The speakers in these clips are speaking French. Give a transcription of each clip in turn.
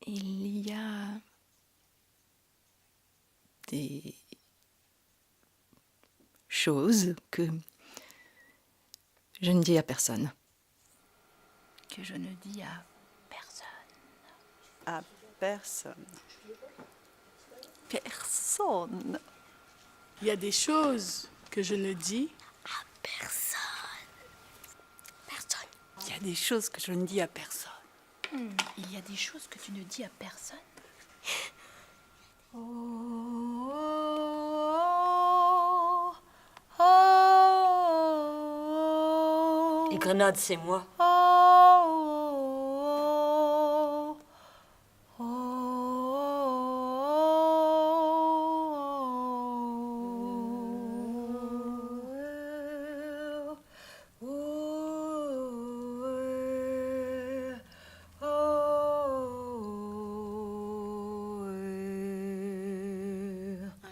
Il y a des choses que je ne dis à personne. Que je ne dis à personne. À personne. Personne. Il y a des choses que je ne dis À personne. Personne. Il y a des choses que je ne dis à personne. Il y a des choses que tu ne dis à personne. Les grenades, c'est moi.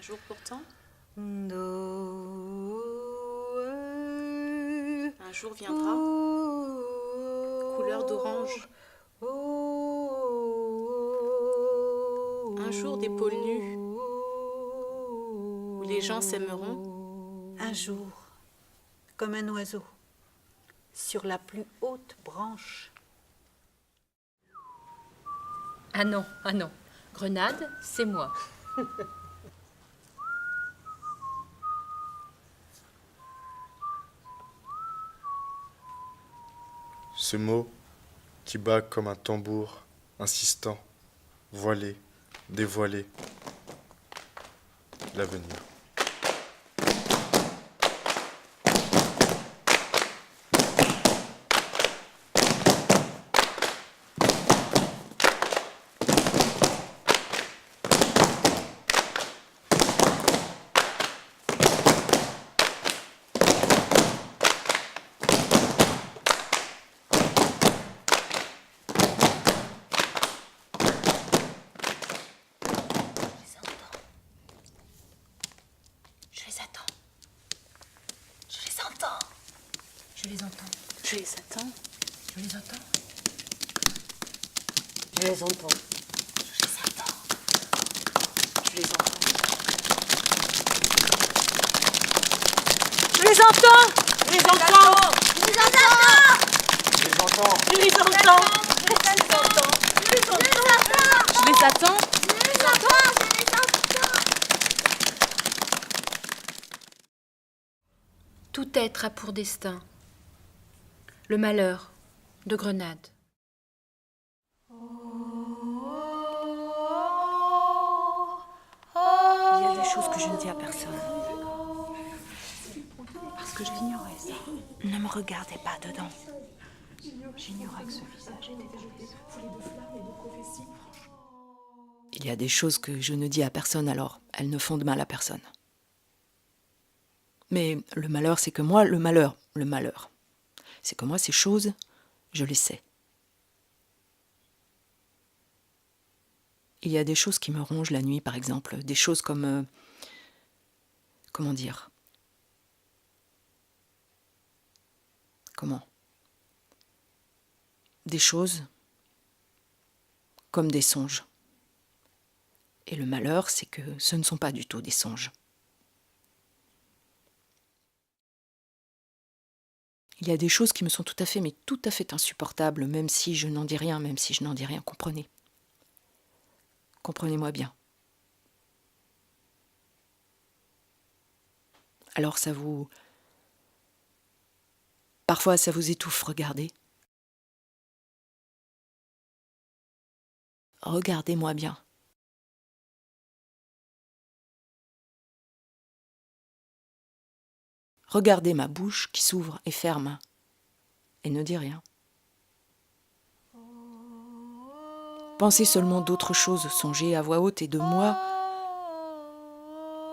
un jour pourtant. Un jour viendra, couleur d'orange. Un jour des pôles nus, où les gens s'aimeront. Un jour, comme un oiseau, sur la plus haute branche. Ah non. Grenade, c'est moi. Ce mot qui bat comme un tambour insistant, voilé, dévoilé, l'avenir. Je les attends. Je les entends. Je les entends. Je les attends. Je les entends. Je les entends. Je les attends. Je les entends. Je les entends. Je les entends. Je les entends. Je les entends. Je les attends. Je les attends. Tout être a pour destin le malheur de Grenade. Il y a des choses que je ne dis à personne. Parce que je l'ignorais, ça. Ne me regardez pas dedans. J'ignorais que ce visage était Il y a des choses que je ne dis à personne, alors elles ne font de mal à personne. Mais le malheur, c'est que moi, le malheur, c'est que moi, ces choses, je les sais. Il y a des choses qui me rongent la nuit, par exemple, des choses comme... comment dire ? Comment ? Des choses comme des songes. Et le malheur, c'est que ce ne sont pas du tout des songes. Il y a des choses qui me sont tout à fait insupportables, même si je n'en dis rien, comprenez. Comprenez-moi bien. Alors parfois ça vous étouffe, regardez. Regardez-moi bien. Regardez ma bouche qui s'ouvre et ferme et ne dit rien. Pensez seulement d'autre chose, songez à voix haute et de moi.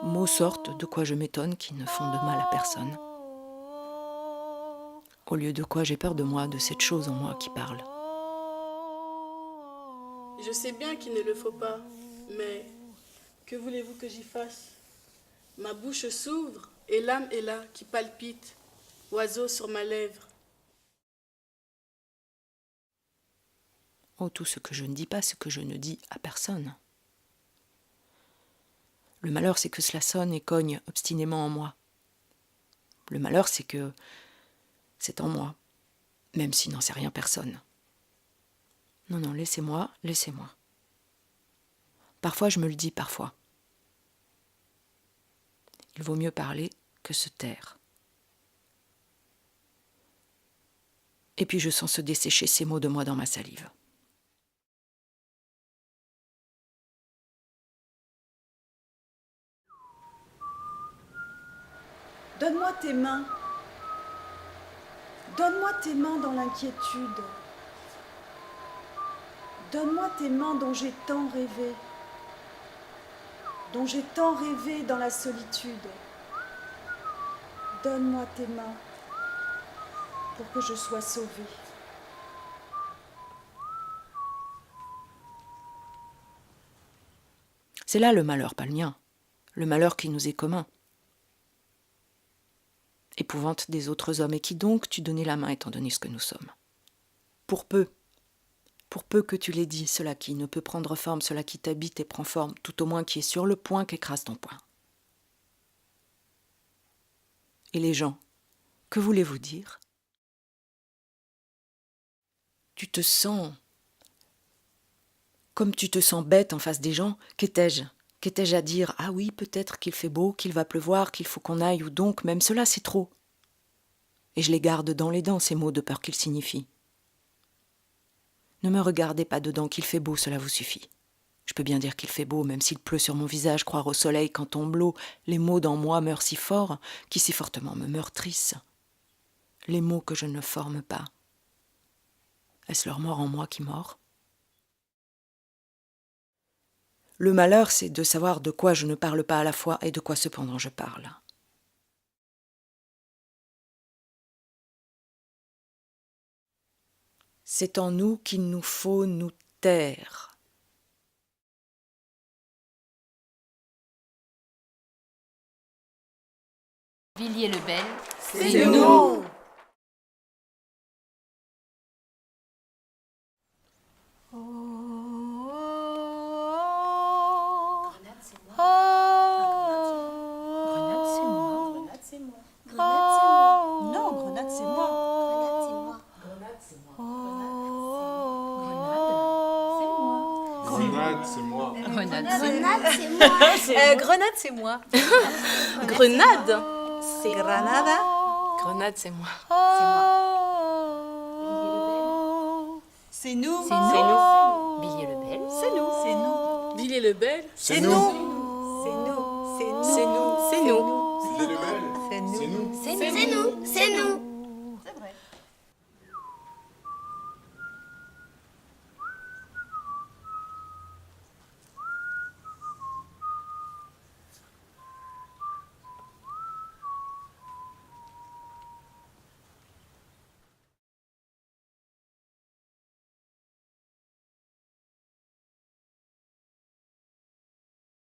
Mots sortent, de quoi je m'étonne, qui ne font de mal à personne. Au lieu de quoi j'ai peur de moi, de cette chose en moi qui parle. Je sais bien qu'il ne le faut pas, mais que voulez-vous que j'y fasse? Ma bouche s'ouvre et l'âme est là qui palpite, oiseau sur ma lèvre. Oh, tout ce que je ne dis pas, ce que je ne dis à personne. Le malheur, c'est que cela sonne et cogne obstinément en moi. Le malheur, c'est que c'est en moi, même s'il n'en sait rien personne. Non, non, laissez-moi, laissez-moi. Parfois, je me le dis, parfois. Il vaut mieux parler que se taire. Et puis je sens se dessécher ces mots de moi dans ma salive. Donne-moi tes mains. Donne-moi tes mains dans l'inquiétude. Donne-moi tes mains dont j'ai tant rêvé. Dont j'ai tant rêvé dans la solitude. Donne-moi tes mains pour que je sois sauvée. C'est là le malheur, pas le mien. Le malheur qui nous est commun. Épouvante des autres hommes, et qui donc tu donnais la main étant donné ce que nous sommes. Pour peu que tu l'aies dit, cela qui ne peut prendre forme, cela qui t'habite et prend forme, tout au moins qui est sur le point qu'écrase ton poing. Et les gens, que voulez-vous dire ? Tu te sens comme tu te sens bête en face des gens. Qu'étais-je ? Qu'étais-je à dire ? Ah oui, peut-être qu'il fait beau, qu'il va pleuvoir, qu'il faut qu'on aille, ou donc même cela, c'est trop. Et je les garde dans les dents, ces mots, de peur qu'ils signifient. Ne me regardez pas dedans, qu'il fait beau, cela vous suffit. Je peux bien dire qu'il fait beau, même s'il pleut sur mon visage, croire au soleil quand tombe l'eau. Les mots dans moi meurent si fort, qui si fortement me meurtrissent. Les mots que je ne forme pas. Est-ce leur mort en moi qui mord ? Le malheur, c'est de savoir de quoi je ne parle pas à la fois et de quoi cependant je parle. C'est en nous qu'il nous faut nous taire. Villiers-le-Bel, C'est nous. Non, Grenade, c'est moi. Grenade, c'est moi. Grenade, Grenade, c'est moi. Grenade, c'est Granada. Grenade, c'est moi. C'est nous. c'est nous. Villiers-le-Bel, C'est nous. C'est nous. Villiers-le-Bel, C'est nous. C'est nous. c'est nous, c'est nous. Villiers-le-Bel, C'est nous. c'est nous. C'est nous, c'est nous.